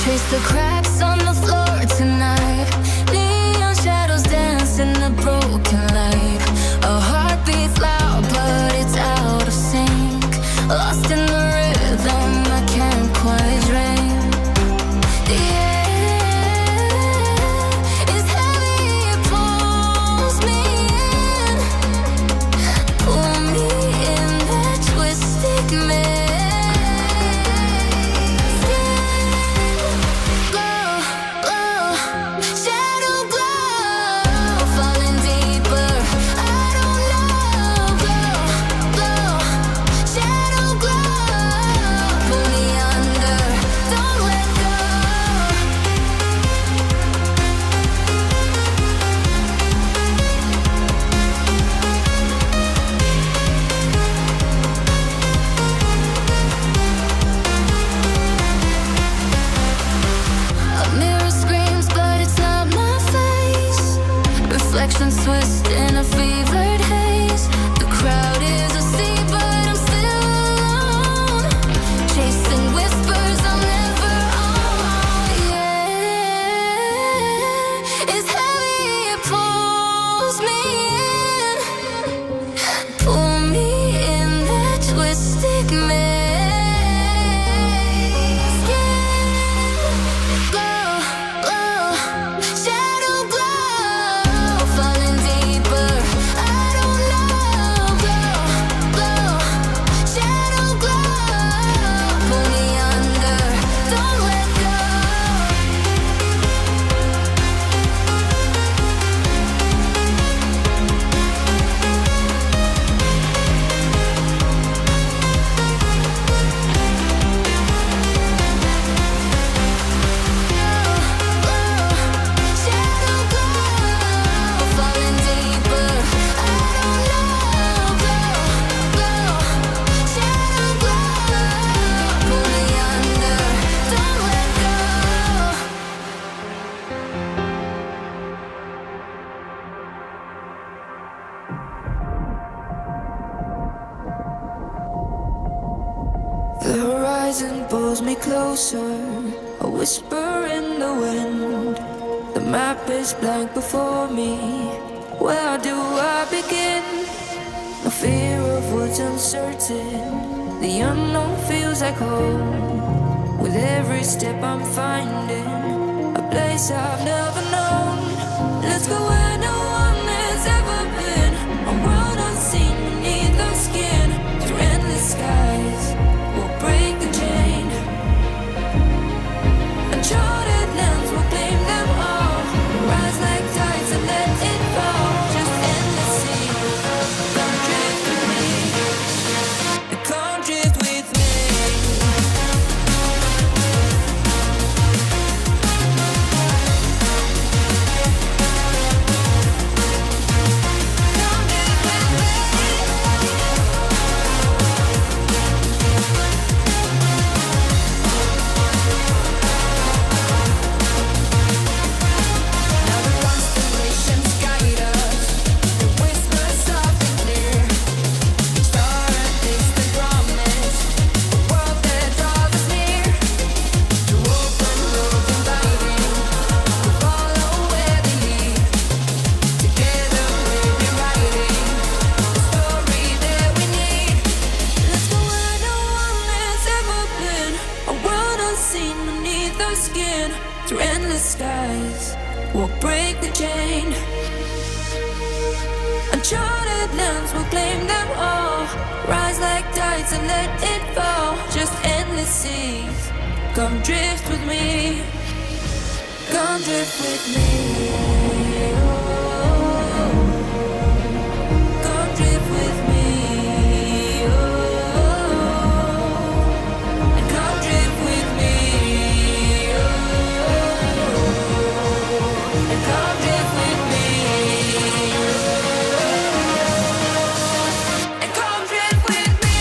Trace the cracks on the floor tonight. Neon shadows dance in the broken light. A heart beats loud, but it's out of sync. Lost in the rhythm, I can't quite dream. The air is heavy, it pulls me in. Pull me in that twisted maze. Reflections twist in a fevered haze. The crowd is asleep, but I'm still alone. Chasing whispers I'll never own. Yeah, it's heavy, it pulls me in. Pull me in that twisted maze. Yeah, glow, glow, shadow glow. Falling deeper, I don't know. Glow, glow, shadow glow. Pull me under, don't let go. Shadow glow, falling deeper, I don't know. Glow, glow, shadow glow. Pull me under, don't let go. The horizon pulls me closer, a whisper in the wind. The map is blank before me. Where do I begin? No fear of what's uncertain. The unknown feels like home. With every step I'm finding a place I've never known. Let's go where no one has ever been. A world unseen beneath our skin. Through endless skies, we'll break the chain. Uncharted lands will claim them all. Rise like tides and let it fall. Just endless sea. Come drift with me. Come drift with me. the skin. Through endless skies, we'll break the chain. Uncharted lands will claim them all. Rise like tides and let it fall. Just endless seas. Come drift with me. Come drift with me. Oh, come drift with me. Oh, and come drift with me. Oh, and come drift with me. And come drift with me.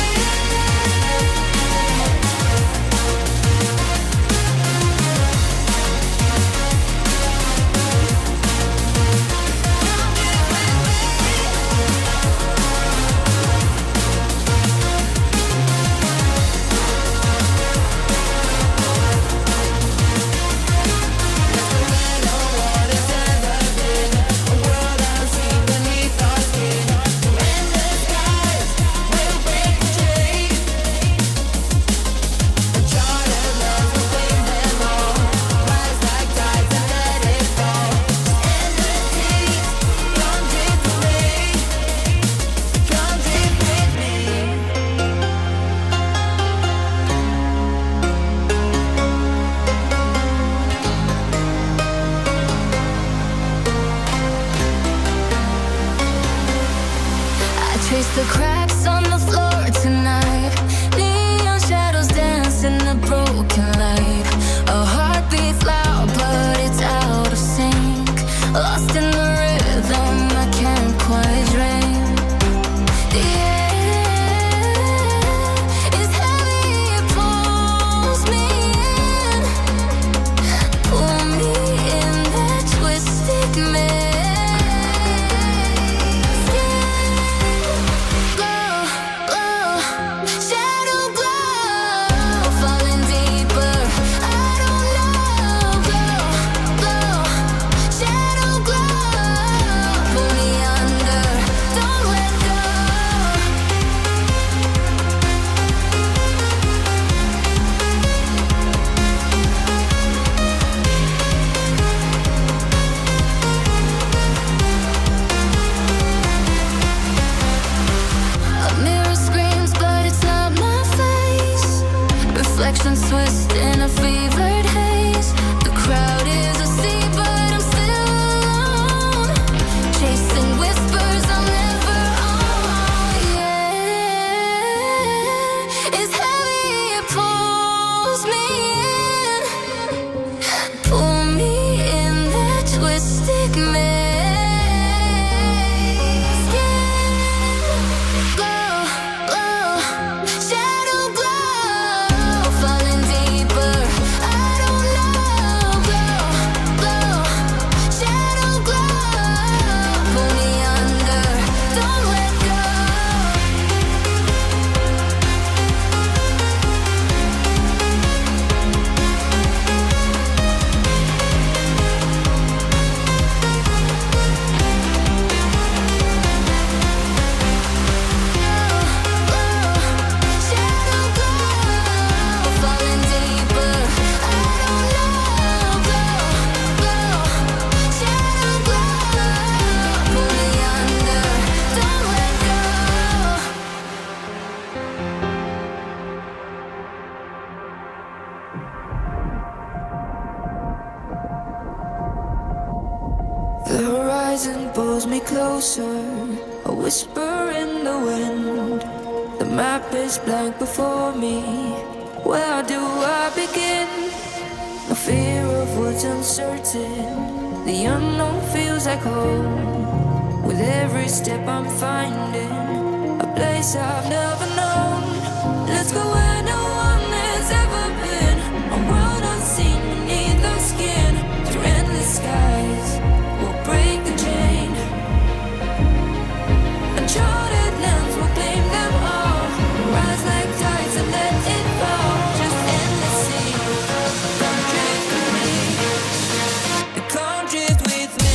Trace the cracks on the floor tonight. Neon shadows dance in the broken light. A heart beats loud, but it's out of sync. Lost in the rhythm, I can't quite dream. The air is heavy, it pulls me in. Pull me in that twisted maze. Reflections twist in a fevered haze. The crowd is asleep, but I'm still alone. Chasing whispers I'll never own. Yeah, it's heavy, it pulls me in. Pull me in that twisted maze. Skin glow, glow, shadow glow. Falling deeper, I don't know. Glow, glow, shadow glow. Pull me under, don't let go. Shadow glow, falling deeper. I don't know. Glow, glow, shadow glow. Pull me under, don't let go. The horizon pulls me closer, a whisper in the wind. The map is blank before me. Where do I begin? No fear of what's uncertain. The unknown feels like home. With every step I'm finding a place I've never known. Let's go where no one has ever been. A world unseen beneath the skin. Through endless skies, we'll break the chain. Uncharted lands will claim them all. Rise like tides and let it fall. Just endless sea. Come drift with me. Come drift with me.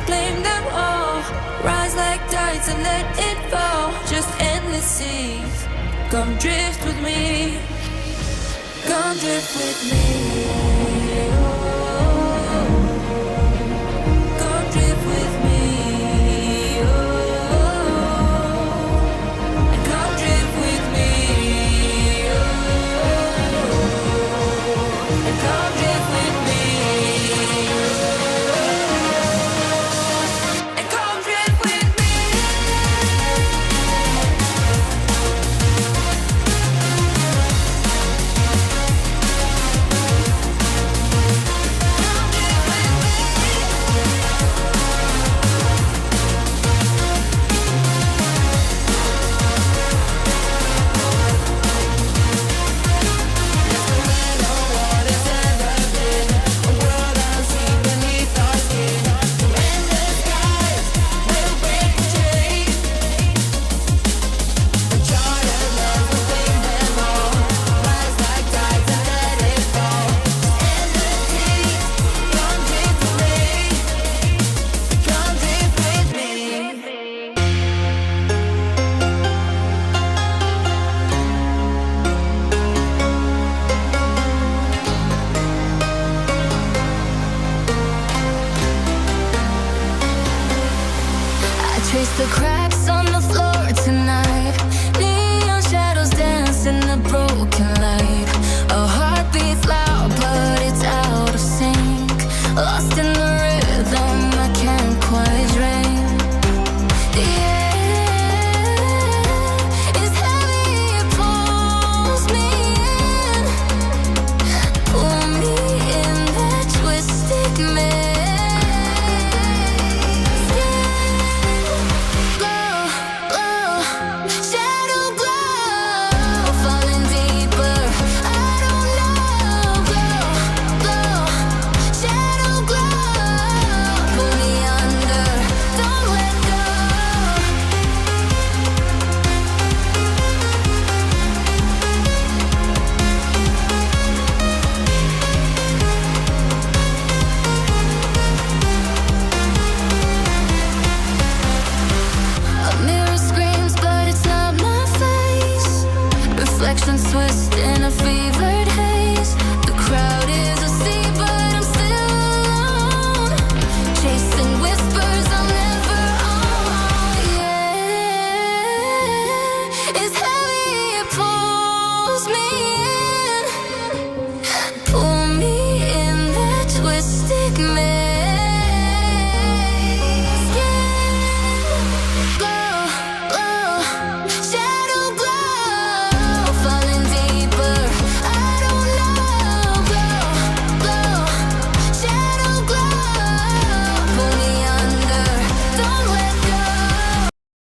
claim them all. Rise like tides and let it fall. Just endless seas. Come drift with me. Come drift with me. Oh. Come drift with me. Oh. And come drift with me. Oh. And come drift with me. And come drift with me. Trace the cracks